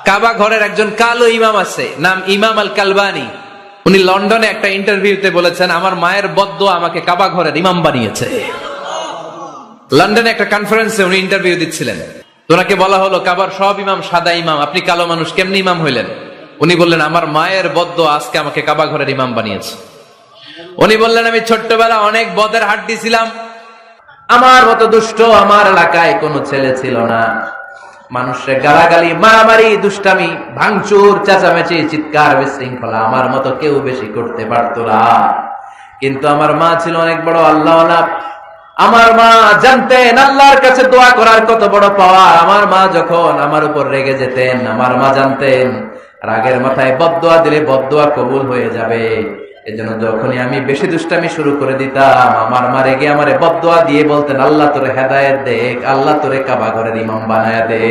কাবা ঘরের একজন কালো ইমাম আছে, নাম ইমাম আল কালবানি। উনি লন্ডনে একটা ইন্টারভিউতে বলেছেন, আমার মায়ের বদদোয়া আমাকে কাবা ঘরের ইমাম বানিয়েছে। লন্ডনে একটা কনফারেন্সে উনি ইন্টারভিউ দিচ্ছিলেন। ওনাকে বলা হলো, কাবার সব ইমাম সাদা ইমাম, আপনি কালো মানুষ, কেমনি ইমাম হইলেন? উনি বললেন, আমার মায়ের বদদোয়া আজকে আমাকে কাবা ঘরের ইমাম বানিয়েছে। উনি বললেন, আমি ছোট্টবেলা অনেক বদের হাড্ডি ছিলাম, আমার মতো দুষ্ট আমার এলাকায় কোনো ছেলে ছিল না। মানুষের গালাগালি, মারামারি, দুষ্টামি, ভাঙচুর, চেঁচামেচি, চিৎকার, বিশৃঙ্খলা আমার মতো কেউ বেশি করতে পারত না। কিন্তু আমার মা ছিল অনেক বড় আল্লাহওয়ালা। আমার মা জানতেন আল্লাহর কাছে দোয়া করার কত বড় পাওয়া। আমার মা যখন আমার উপর রেগে যেতেন, আমার মা জানতেন রাগের মাথায় বদদোয়া দিলে বদদোয়া কবুল হয়ে যাবে। এজন্য যখনই আমি বেশি দুষ্টামি শুরু করে দিতাম, আমার মা রেগে আমারে বদদোয়া দিয়ে বলতেন, আল্লাহ তোরে হেদায়েত দেখ, আল্লাহ তোরে কাবা ঘরের ইমাম বানায়া দে।